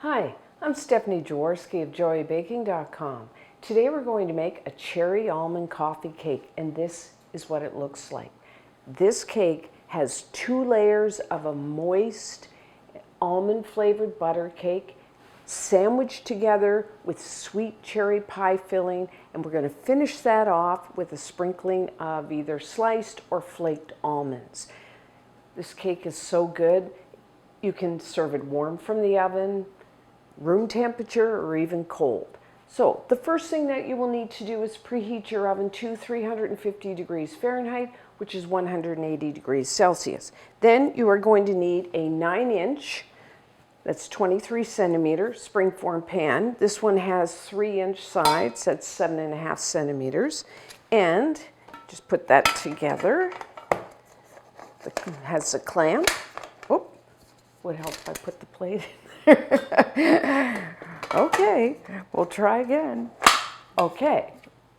Hi, I'm Stephanie Jaworski of joybaking.com. Today we're going to make a cherry almond coffee cake, and this is what it looks like. This cake has 2 layers of a moist almond flavored butter cake sandwiched together with sweet cherry pie filling, and we're going to finish that off with a sprinkling of either sliced or flaked almonds. This cake is so good. You can serve it warm from the oven, room temperature, or even cold. So the first thing that you will need to do is preheat your oven to 350 degrees Fahrenheit, which is 180 degrees Celsius. Then you are going to need a 9-inch, that's 23 centimeter, springform pan. This one has 3-inch sides, that's 7.5 centimeters. And just put that together. It has a clamp. Oh, would help if I put the plate in there. Okay, we'll try again. Okay,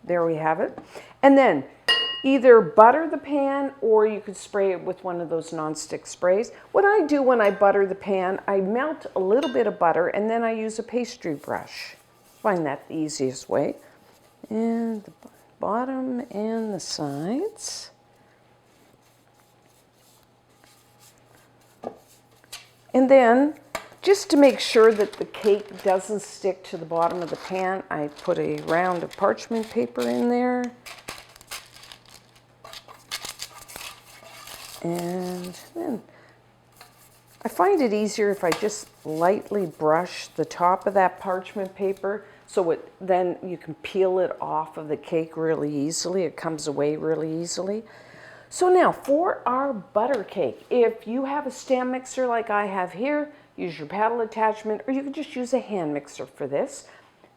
there we have it. And then either butter the pan or you could spray it with one of those nonstick sprays. What I do when I butter the pan, I melt a little bit of butter and then I use a pastry brush. I find that the easiest way. And the bottom and the sides. And then, just to make sure that the cake doesn't stick to the bottom of the pan, I put a round of parchment paper in there. And then I find it easier if I just lightly brush the top of that parchment paper so then you can peel it off of the cake really easily. It comes away really easily. So now for our butter cake, if you have a stand mixer like I have here, use your paddle attachment, or you can just use a hand mixer for this.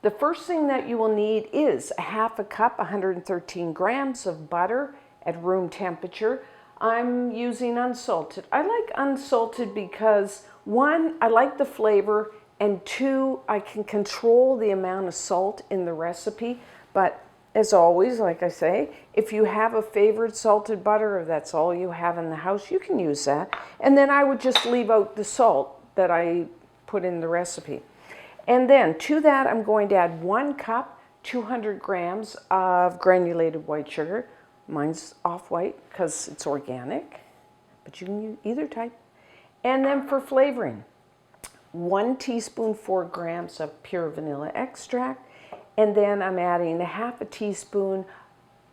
The first thing that you will need is a 1/2 cup, 113 grams of butter at room temperature. I'm using unsalted. I like unsalted because 1, I like the flavor, and 2, I can control the amount of salt in the recipe. But as always, like I say, if you have a favorite salted butter, or that's all you have in the house, you can use that. And then I would just leave out the salt that I put in the recipe. And then to that, I'm going to add 1 cup, 200 grams of granulated white sugar. Mine's off-white because it's organic, but you can use either type. And then for flavoring, 1 teaspoon, 4 grams of pure vanilla extract. And then I'm adding a 1/2 teaspoon,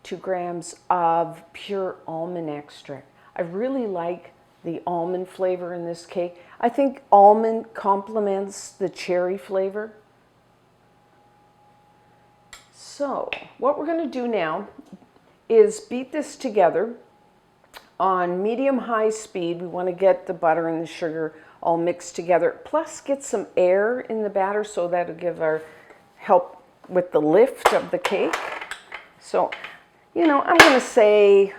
2 grams of pure almond extract. I really like the almond flavor in this cake. I think almond complements the cherry flavor. So what we're going to do now is beat this together on medium-high speed. We want to get the butter and the sugar all mixed together, plus get some air in the batter so that'll give our help with the lift of the cake. So, I'm going to say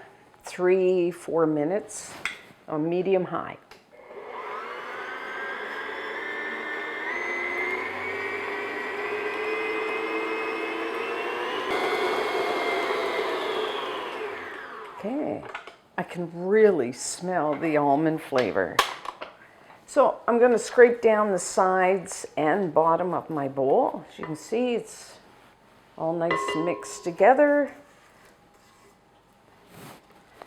3-4 minutes on medium-high. Okay, I can really smell the almond flavor. So I'm going to scrape down the sides and bottom of my bowl. As you can see, it's all nice and mixed together.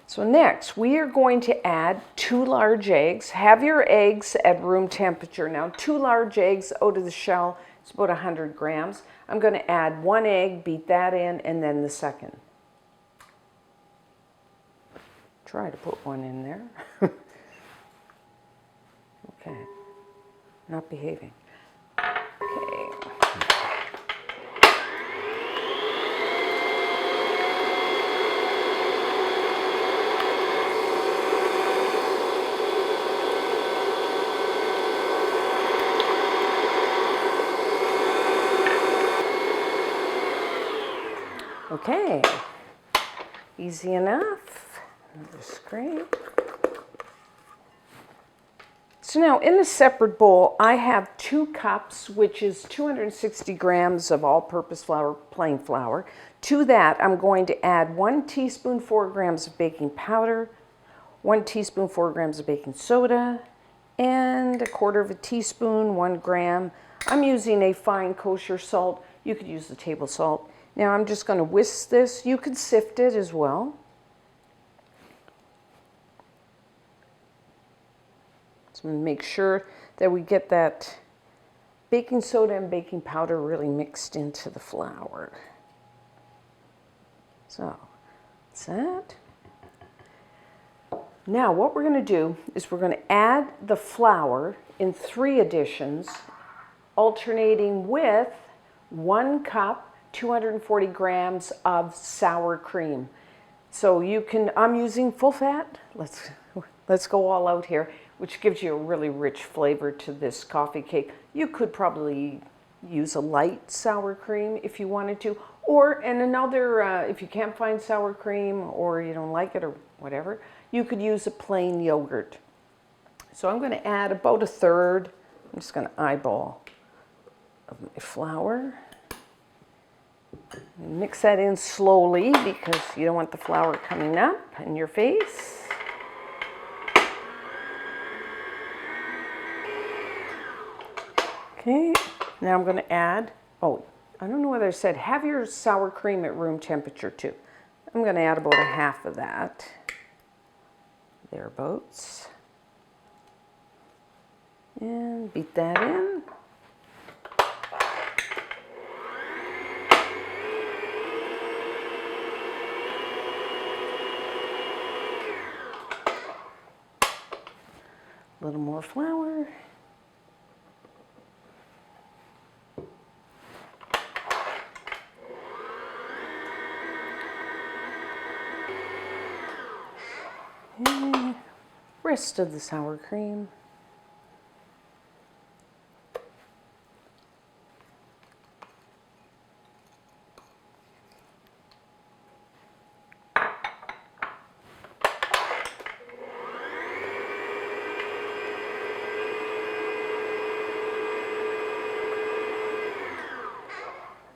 So next, we are going to add 2 large eggs. Have your eggs at room temperature. Now, 2 large eggs out of the shell, it's about 100 grams. I'm going to add 1 egg, beat that in, and then the second. Try to put 1 in there. Okay, not behaving. Okay. Okay, easy enough. Another scrape. So now in a separate bowl, I have 2 cups, which is 260 grams of all-purpose flour, plain flour. To that, I'm going to add 1 teaspoon, 4 grams of baking powder, 1 teaspoon, 4 grams of baking soda, and 1/4 teaspoon, 1 gram. I'm using a fine kosher salt. You could use the table salt. Now I'm just going to whisk this. You could sift it as well. So I'm going to make sure that we get that baking soda and baking powder really mixed into the flour. So that's that. Now what we're going to do is we're going to add the flour in 3 additions, alternating with 1 cup, 240 grams of sour cream. So you can, I'm using full fat. Let's go all out here, which gives you a really rich flavor to this coffee cake. You could probably use a light sour cream if you wanted to, or, and another, if you can't find sour cream or you don't like it or whatever, you could use a plain yogurt. So I'm going to add about 1/3. I'm just going to eyeball of my flour. Mix that in slowly because you don't want the flour coming up in your face. Okay, now I'm going to add, oh, I don't know whether I said have your sour cream at room temperature too. I'm going to add about 1/2 of that, thereabouts, and beat that in. A little more flour. And rest of the sour cream.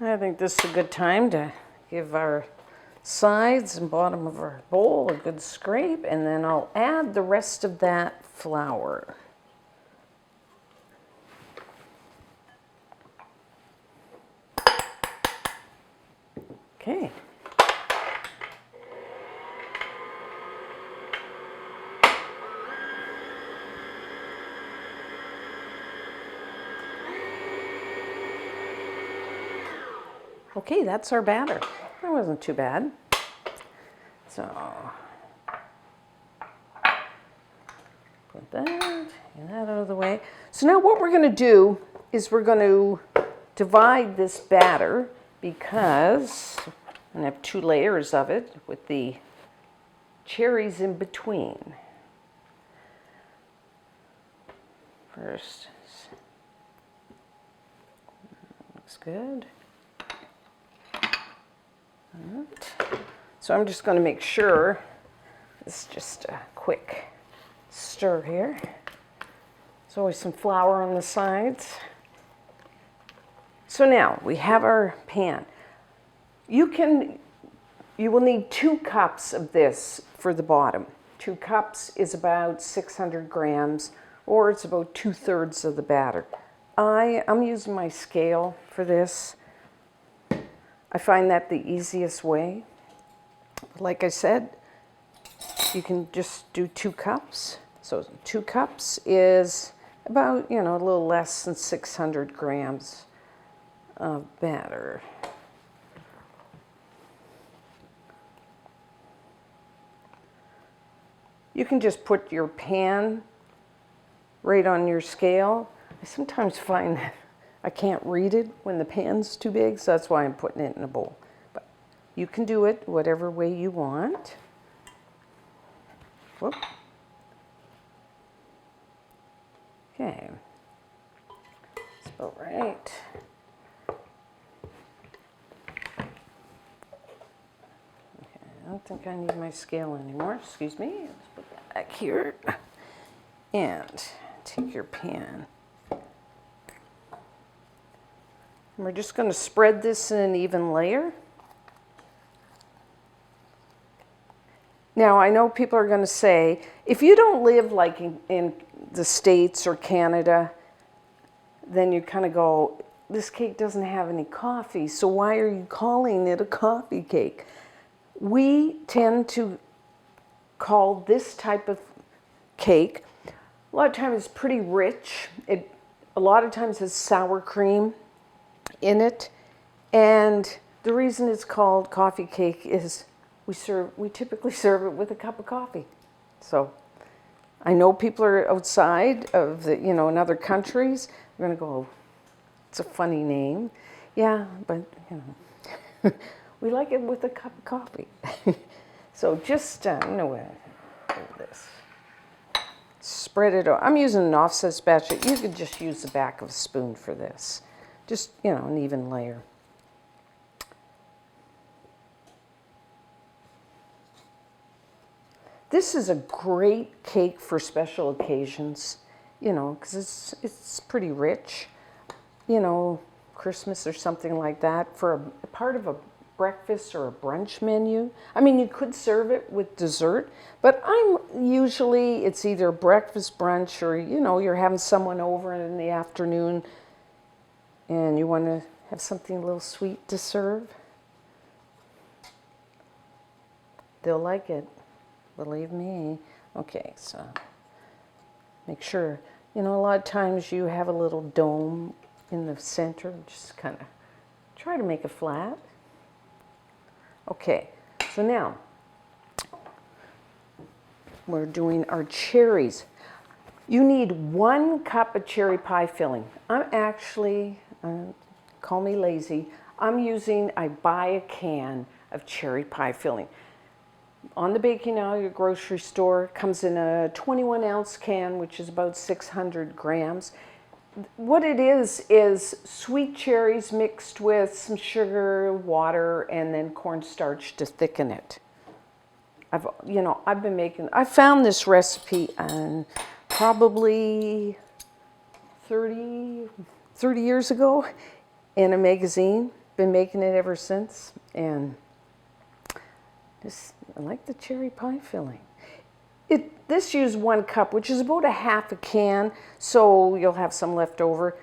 I think this is a good time to give our sides and bottom of our bowl a good scrape, and then I'll add the rest of that flour. Okay. Okay, that's our batter. That wasn't too bad. So, put that, get that out of the way. So now what we're going to do is we're going to divide this batter because I'm going to have 2 layers of it with the cherries in between. First, looks good. So I'm just going to make sure, this is just a quick stir here. There's always some flour on the sides. So now we have our pan. You will need 2 cups of this for the bottom. 2 cups is about 600 grams, or it's about 2/3 of the batter. I'm using my scale for this. I find that the easiest way. Like I said, you can just do 2 cups. So 2 cups is about, a little less than 600 grams of batter. You can just put your pan right on your scale. I sometimes find that I can't read it when the pan's too big, so that's why I'm putting it in a bowl. But you can do it whatever way you want. Whoop. Okay. That's about right. Okay, I don't think I need my scale anymore. Excuse me. Let's put that back here. And take your pan. And we're just going to spread this in an even layer. Now, I know people are going to say, if you don't live like in the States or Canada, then you kind of go, this cake doesn't have any coffee, so why are you calling it a coffee cake? We tend to call this type of cake, a lot of times it's pretty rich. It a lot of times has sour cream in it, and the reason it's called coffee cake is we typically serve it with a cup of coffee. So I know people are outside of the, in other countries, they're going to go, it's a funny name. Yeah, but, we like it with a cup of coffee. So just, hold this. Spread it out. I'm using an offset spatula. You could just use the back of a spoon for this. Just, an even layer. This is a great cake for special occasions, because it's pretty rich. Christmas or something like that, for a part of a breakfast or a brunch menu. I mean, you could serve it with dessert, but it's either breakfast, brunch, or, you're having someone over in the afternoon and you want to have something a little sweet to serve. They'll like it, believe me. Okay, so make sure, a lot of times you have a little dome in the center, just kind of try to make it flat. Okay, so now we're doing our cherries. You need 1 cup of cherry pie filling. I'm actually, call me lazy, I buy a can of cherry pie filling. On the baking aisle, your grocery store, comes in a 21-ounce can, which is about 600 grams. What it is sweet cherries mixed with some sugar, water, and then cornstarch to thicken it. I found this recipe probably 30 years ago in a magazine. Been making it ever since, and I like the cherry pie filling. This used 1 cup, which is about a half a can, so you'll have some left over.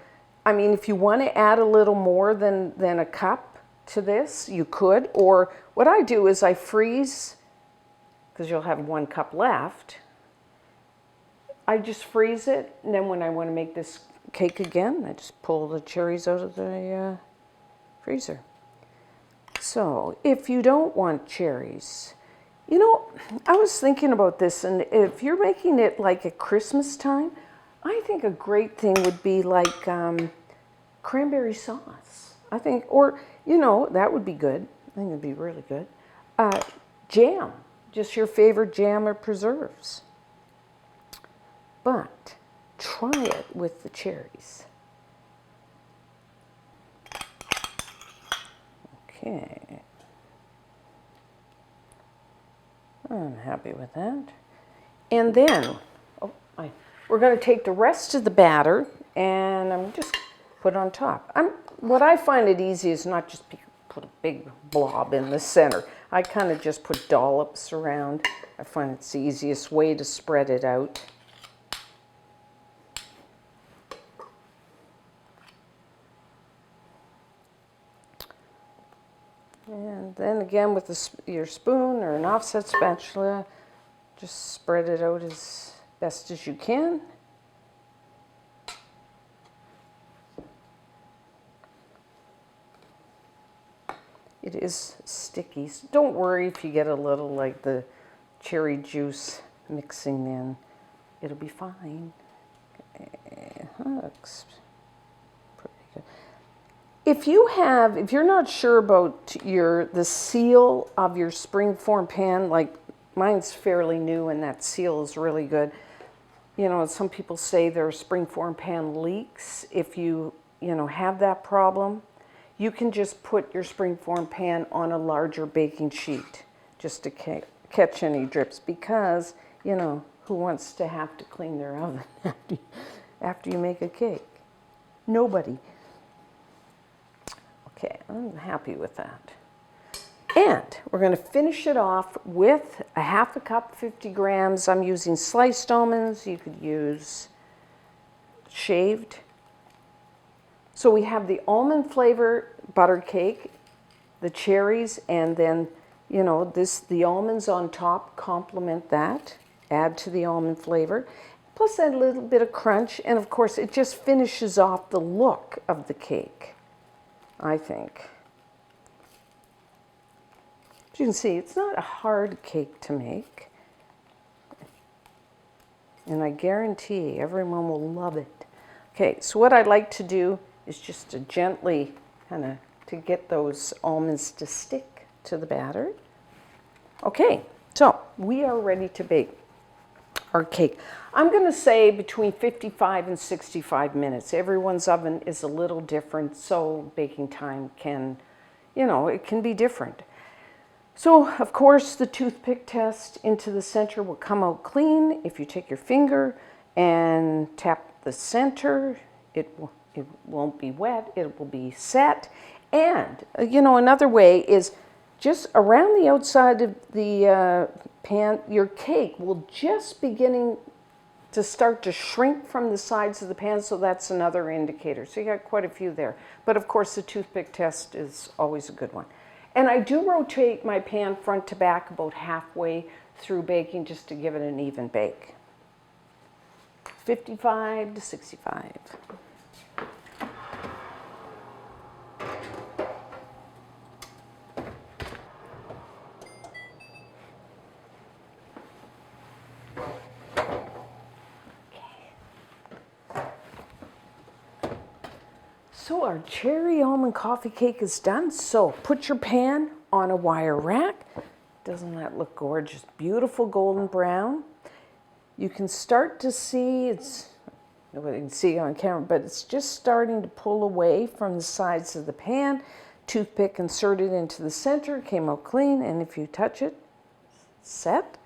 I mean, if you want to add a little more than a cup to this, you could. Or what I do is I freeze, because you'll have 1 cup left. I just freeze it, and then when I want to make this cake again, I just pull the cherries out of the freezer. So if you don't want cherries, I was thinking about this, and if you're making it like at Christmas time, I think a great thing would be like cranberry sauce. I think, or, that would be good. I think it'd be really good. Jam, just your favorite jam or preserves. But try it with the cherries. Okay. I'm happy with that. And then, we're going to take the rest of the batter and I'm just put on top. What I find it easy is not just put a big blob in the center. I kind of just put dollops around. I find it's the easiest way to spread it out. And then again with your spoon or an offset spatula, just spread it out as best as you can. It is sticky, so don't worry if you get a little like the cherry juice mixing in. It'll be fine. Okay, looks pretty good. If you're not sure about the seal of your springform pan, like mine's fairly new and that seal is really good. Some people say their springform pan leaks. If you have that problem, you can just put your springform pan on a larger baking sheet just to catch any drips, because, who wants to have to clean their oven after you make a cake? Nobody. Okay, I'm happy with that. And we're going to finish it off with a half a cup, 50 grams. I'm using sliced almonds. You could use shaved. So we have the almond flavor butter cake, the cherries, and then, you know, the almonds on top complement that, add to the almond flavor. Plus that little bit of crunch, and of course it just finishes off the look of the cake, I think. As you can see, it's not a hard cake to make. And I guarantee everyone will love it. Okay, so what I'd like to do is just to gently kind of to get those almonds to stick to the batter. Okay, so we are ready to bake our cake. I'm going to say between 55 and 65 minutes. Everyone's oven is a little different, so baking time can, you know, it can be different. So, of course, the toothpick test into the center will come out clean. If you take your finger and tap the center, it won't be wet, it will be set. And, you know, another way is just around the outside of the pan, your cake will just beginning to start to shrink from the sides of the pan, so that's another indicator. So you got quite a few there. But of course, the toothpick test is always a good one. And I do rotate my pan front to back about halfway through baking just to give it an even bake. 55 to 65. So our cherry almond coffee cake is done. So put your pan on a wire rack. Doesn't that look gorgeous? Beautiful golden brown. You can start to see, it's, nobody can see on camera, but it's just starting to pull away from the sides of the pan. Toothpick inserted into the center, came out clean, and if you touch it, set.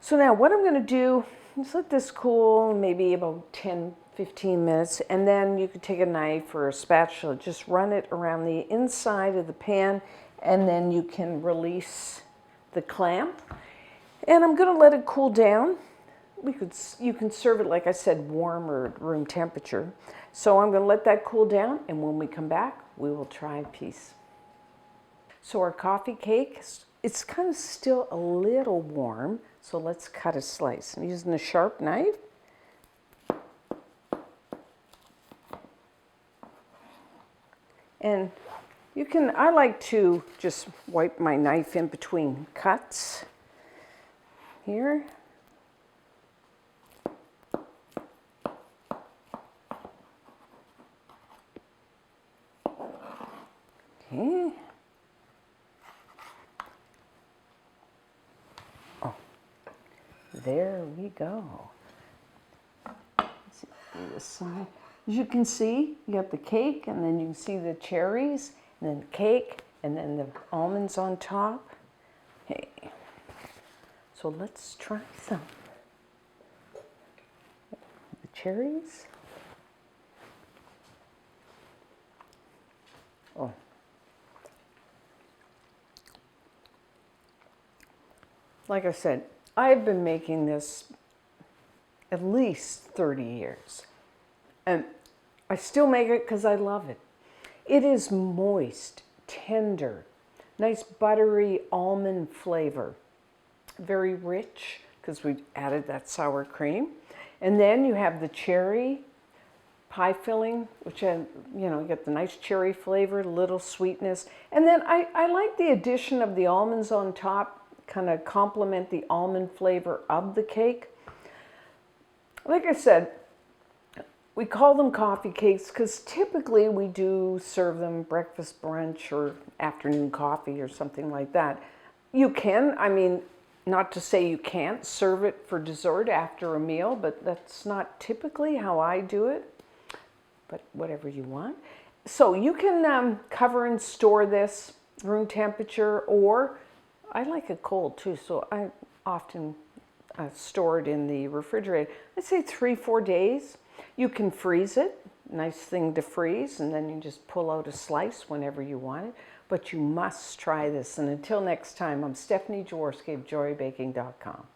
So now what I'm going to do is let this cool maybe about 10-15 minutes, and then you could take a knife or a spatula, just run it around the inside of the pan, and then you can release the clamp. And I'm going to let it cool down. You can serve it, like I said, warm or room temperature. So I'm going to let that cool down, and when we come back, we will try a piece. So our coffee cake, it's kind of still a little warm, so let's cut a slice. I'm using a sharp knife. And you can, I like to just wipe my knife in between cuts here. Okay. Oh, there we go. Let's see this side. As you can see, you got the cake, and then you can see the cherries, and then the cake, and then the almonds on top. Okay. So let's try some. The cherries. Oh. Like I said, I've been making this at least 30 years. And I still make it because I love it. It is moist, tender, nice buttery almond flavor. Very rich because we added that sour cream. And then you have the cherry pie filling, which, you know, you get the nice cherry flavor, little sweetness. And then I like the addition of the almonds on top, kind of complement the almond flavor of the cake. Like I said, we call them coffee cakes because typically we do serve them breakfast, brunch, or afternoon coffee or something like that. You can, I mean, not to say you can't serve it for dessert after a meal, but that's not typically how I do it. But whatever you want. So you can cover and store this room temperature, or I like it cold too, so I often store it in the refrigerator. I'd say 3-4 days. You can freeze it, nice thing to freeze, and then you just pull out a slice whenever you want it. But you must try this. And until next time, I'm Stephanie Jaworski of JoyBaking.com.